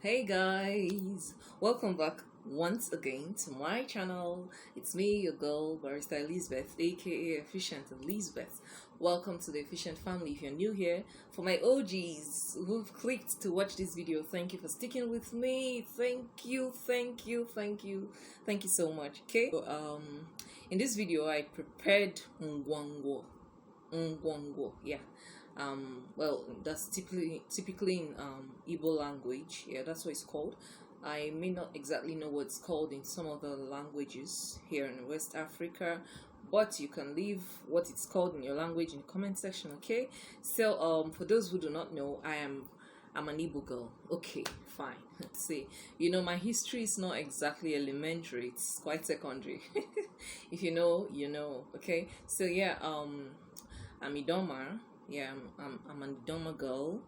Hey guys, welcome back once again to my channel. It's me, your girl, Barista Elizabeth, aka Efficient Elizabeth. Welcome to the Efficient family. If you're new here, for my OGs who've clicked to watch this video, thank you for sticking with me. Thank you so much. Okay, in this video, I prepared Ngwo-Ngwo. Ngwo-Ngwo, yeah. Well, that's typically in Igbo language. Yeah, that's what it's called. I may not exactly know what it's called in some other languages here in West Africa, but you can leave what it's called in your language in the comment section. Okay, so for those who do not know, I'm an Igbo girl. Okay, fine. Let's see. My history is not exactly elementary, it's quite secondary. If you know, you know. Okay, so yeah, I'm Idoma. Yeah, I'm an Idoma girl,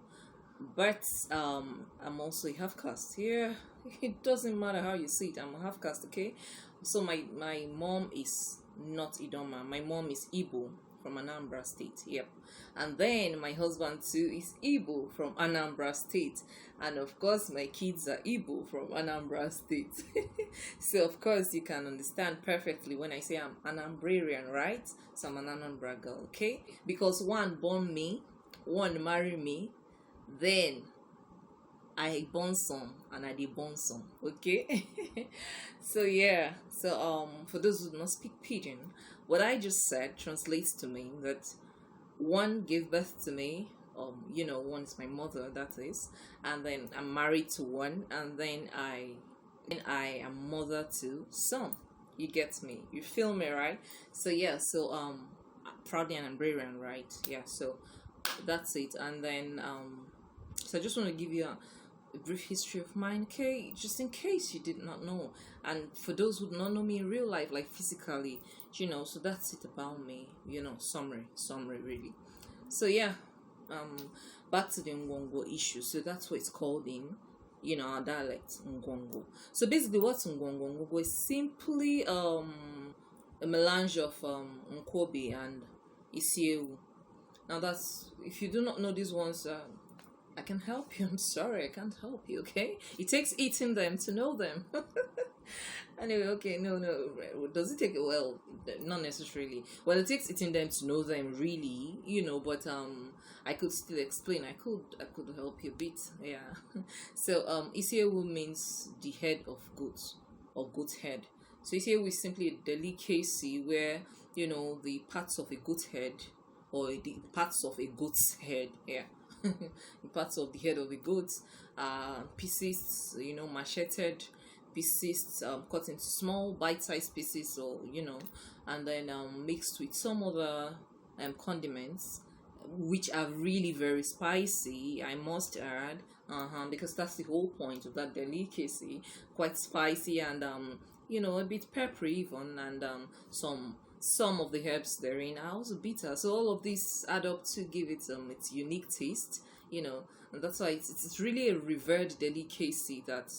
but I'm also a half caste. Yeah, it doesn't matter how you see it. I'm a half caste. Okay, so my mom is not Idoma. My mom is Igbo from Anambra State. Yep, and then my husband too is Igbo from Anambra State, and of course my kids are Igbo from Anambra State. So of course you can understand perfectly when I say I'm Anambrarian, right? So I'm an Anambra girl, okay? Because one born me, one marry me, then I born some and I did born some, okay? So yeah, so for those who do not speak pidgin, what I just said translates to me that one gave birth to me. One is my mother, that is, and then I'm married to one, and then I am mother to some. You get me? You feel me, right? So yeah, so proudly and Umbrarian, right? Yeah, so that's it. And then so I just want to give you a brief history of mine, okay? Just in case you did not know, and for those who do not know me in real life, like physically, so that's it about me. Summary really. So yeah, back to the Ngwo-Ngwo issue. So that's what it's called in our dialect, Ngwo-Ngwo. So basically what's Ngwo-Ngwo? Ngwo is simply a mélange of nkwobi and isi-ewu. Now that's, if you do not know these ones, I can help you. I'm sorry, I can't help you, okay? It takes eating them to know them. Anyway, okay, no, does it take, well, not necessarily. Well, it takes eating them to know them, really, but I could still explain. I could help you a bit, yeah. So isi-ewu means the head of goats, or goat's head. So isi-ewu is simply a delicacy where the parts of a goat's head, or the parts of a goat's head, yeah. The parts of the head of the goat, pieces, macheted pieces, cut into small bite-sized pieces, or and then mixed with some other condiments, which are really very spicy, I must add, because that's the whole point of that delicacy. Quite spicy and a bit peppery even, and some of the herbs therein are also bitter. So all of these add up to give it its unique taste, and that's why it's really a revered delicacy that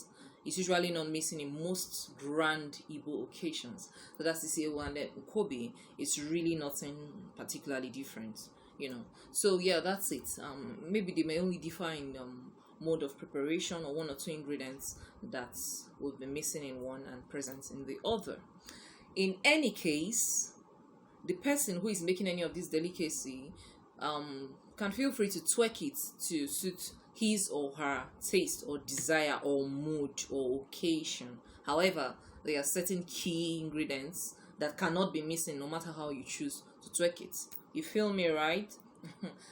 is usually not missing in most grand Igbo occasions. So that's the isi-ewu, and then nkwobi is really nothing particularly different, So yeah, that's it. Maybe they may only differ in mode of preparation, or one or two ingredients that will be missing in one and present in the other. In any case, the person who is making any of this delicacy can feel free to tweak it to suit his or her taste or desire or mood or occasion. However, there are certain key ingredients that cannot be missing no matter how you choose to tweak it. You feel me, right?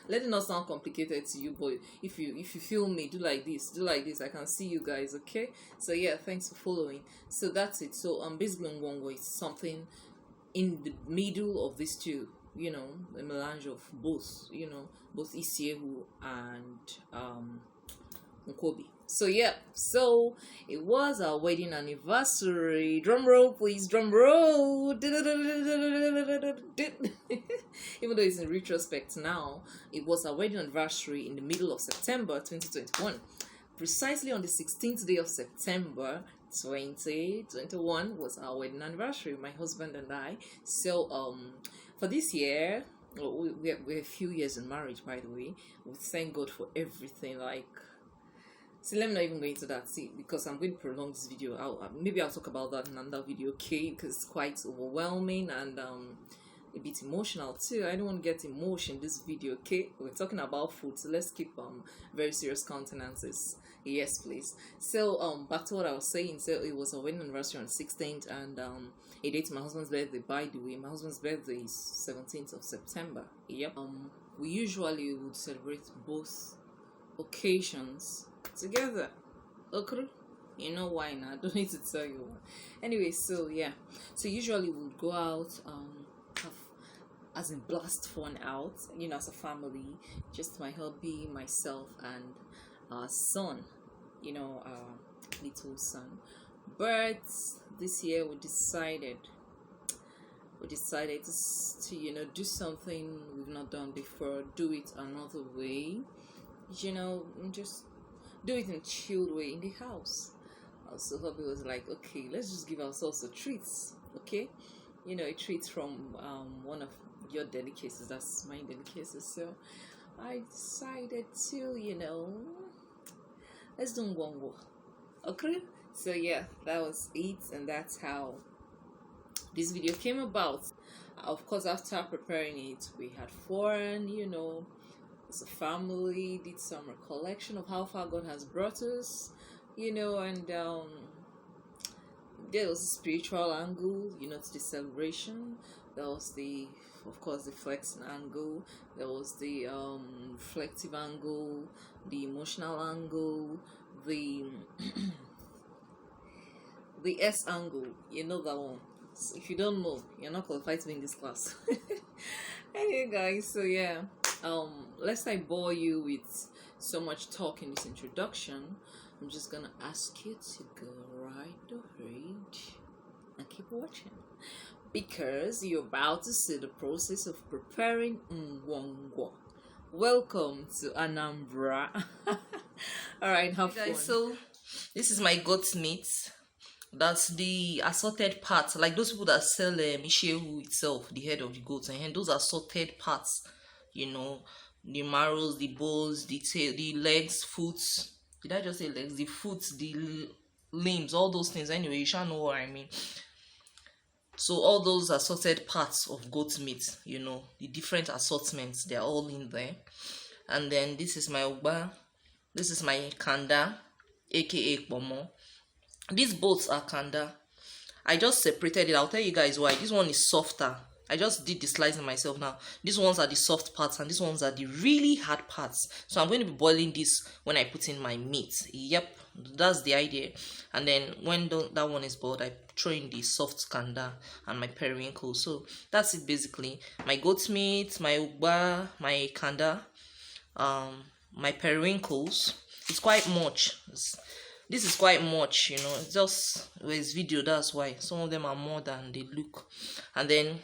Let it not sound complicated to you, but if you feel me, do like this, I can see you guys, okay? So yeah, thanks for following. So that's it. So basically Ngwo-Ngwo is something in the middle of these two, a melange of both, both isi-ewu and nkwobi. So yeah, so it was our wedding anniversary. Drum roll, please, drum roll. Even though it's in retrospect now, it was our wedding anniversary in the middle of September 2021. Precisely on the 16th day of September 2021 was our wedding anniversary, my husband and I. So for this year, we're a few years in marriage, by the way. We thank God for everything, like See, let me not even go into that. See, because I'm going to prolong this video. Maybe I'll talk about that in another video, okay? Because it's quite overwhelming and a bit emotional too. I don't want to get emotion in this video, okay? We're talking about food, so let's keep very serious countenances. Yes, please. So back to what I was saying. So it was a wedding anniversary on 16th, and a date my husband's birthday. By the way, my husband's birthday is 17th of September. Yep. We usually would celebrate both occasions together. Okay, you know why not? I don't need to tell you why. Anyway, so yeah, so usually we'll go out, have as in blast fun out, you know, as a family, just my hubby, myself, and our son, you know, our little son. But this year we decided to, you know, do something we've not done before, do it another way, you know, just do it in a chilled way in the house. So hubby was like, okay, let's just give ourselves a treat, okay, you know, a treat from one of your delicacies, that's my delicacy. So I decided to, you know, let's do Ngwo-Ngwo, okay. So yeah, that was it, and that's how this video came about. Of course, after preparing it, we had fun, you know, as a family, did some recollection of how far God has brought us, you know, and there was a spiritual angle, you know, to the celebration. There was the, of course, the flexing angle. There was the reflective angle, the emotional angle, the the S angle, you know that one. So if you don't know, you're not qualified to be in this class. Anyway, guys, so yeah, lest I bore you with so much talk in this introduction, I'm just gonna ask you to go right ahead and keep watching, because you're about to see the process of preparing Ngwo-Ngwo. Welcome to Anambra. All right, have fun. Guys, so this is my goat meat. That's the assorted parts, like those people that sell isi-ewu itself, the head of the goat, and those assorted parts, you know, the marrows, the bones, the tail, the legs, foot. Did I just say legs? The foot, the limbs, all those things. Anyway, you shall know what I mean. So all those assorted parts of goat meat, you know, the different assortments, they're all in there. And then this is my uba, this is my kanda, aka pomo. These both are kanda. I just separated it. I'll tell you guys why. This one is softer. I just did the slicing myself now. These ones are the soft parts, and these ones are the really hard parts. So I'm going to be boiling this when I put in my meat. Yep, that's the idea. And then when that one is boiled, I throw in the soft kanda and my periwinkle. So that's it basically. My goat meat, my uba, my kanda, my periwinkles. It's quite much. This is quite much, you know. It's just it's video, that's why some of them are more than they look. And then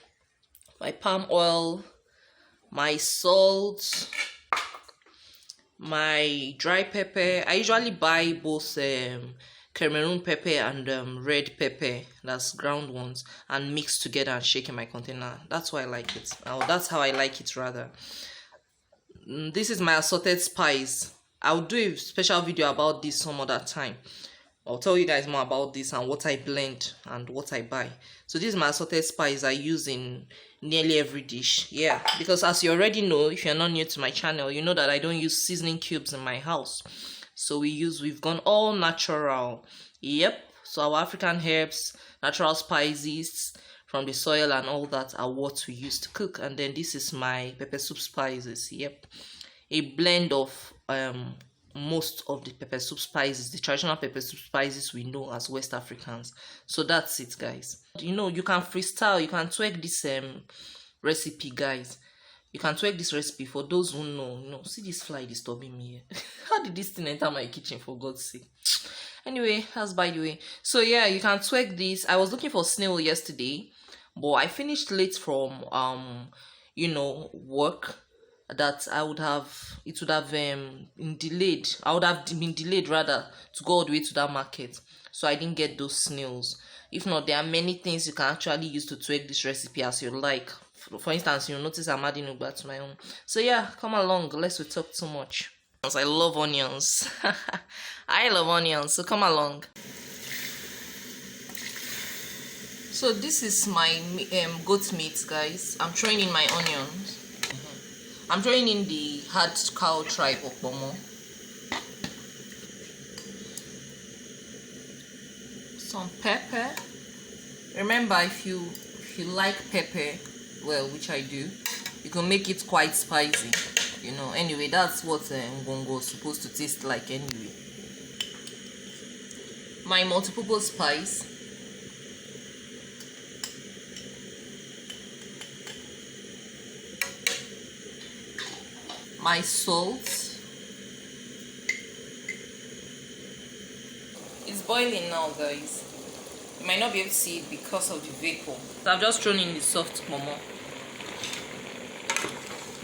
my palm oil, my salt, my dry pepper. I usually buy both Cameroon pepper and red pepper, that's ground ones, and mix together and shake in my container. That's why I like it. That's how I like it rather. This is my assorted spice. I'll do a special video about this some other time. I'll tell you guys more about this and what I blend and what I buy. So this is my assorted spice I use in nearly every dish. Yeah, because as you already know, if you're not new to my channel, you know that I don't use seasoning cubes in my house. So we've gone all natural. Yep. So our African herbs, natural spices from the soil and all that are what we use to cook. And then this is my pepper soup spices. Yep. A blend of most of the pepper soup spices, the traditional pepper soup spices we know as West Africans. So that's it, guys. You know, you can freestyle, you can tweak this recipe, guys. You can tweak this recipe for those who know. You know, see this fly disturbing me here. How did this thing enter my kitchen, for God's sake? Anyway, that's by the way. So yeah, you can tweak this. I was looking for snail yesterday, but I finished late from you know, work. That it would have been delayed. I would have been delayed rather to go all the way to that market. So I didn't get those snails. If not, there are many things you can actually use to tweak this recipe as you like. For instance, you'll notice I'm adding ugba to my own. So yeah, come along. Let's talk too much. I love onions. I love onions, so come along. So this is my goat meat, guys. I'm throwing in my onions. I'm throwing in the hard cow tripe okpomo. Some pepper. Remember, if you like pepper, well, which I do, you can make it quite spicy. You know, anyway, that's what Ngwo-Ngwo is supposed to taste like anyway. My multi-purpose spice. My salt. It's boiling now, guys. You might not be able to see it because of the vapor. So I've just thrown in the soft momo.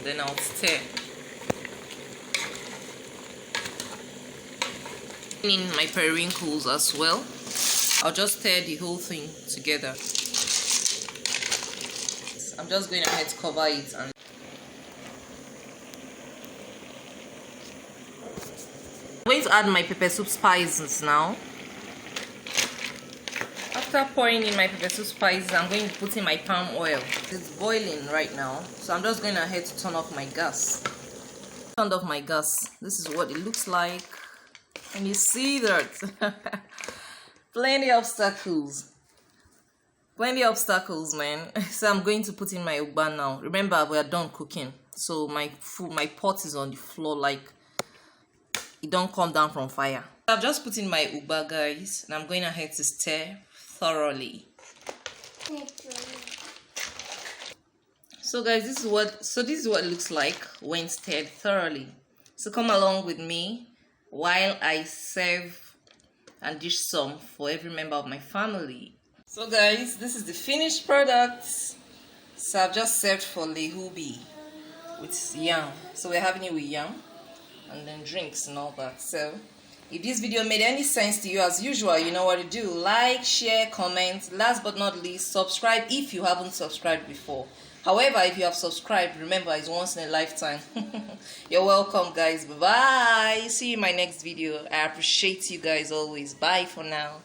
Then I'll stir. In my periwinkles as well. I'll just stir the whole thing together. I'm just going ahead to cover it and I'm going to add my pepper soup spices now. After pouring in my pepper soup spices, I'm going to put in my palm oil. It's boiling right now, so I'm just going ahead to turn off my gas. Turned off my gas. This is what it looks like. And you see that. Plenty of obstacles. Plenty of obstacles, man. So I'm going to put in my ugba now. Remember, we are done cooking. So my pot is on the floor, like it don't come down from fire. I've just put in my ugba, guys, and I'm going ahead to stir thoroughly. So guys, this is what it looks like when stirred thoroughly. So come along with me while I serve and dish some for every member of my family. So guys, this is the finished product. So I've just served for lehubi with yam. So we're having it with yam and then drinks and all that. So if this video made any sense to you, as usual, you know what to do. Like, share, comment. Last but not least, subscribe if you haven't subscribed before. However, if you have subscribed, remember, it's once in a lifetime. You're welcome, guys. Bye-bye. See you in my next video. I appreciate you guys always. Bye for now.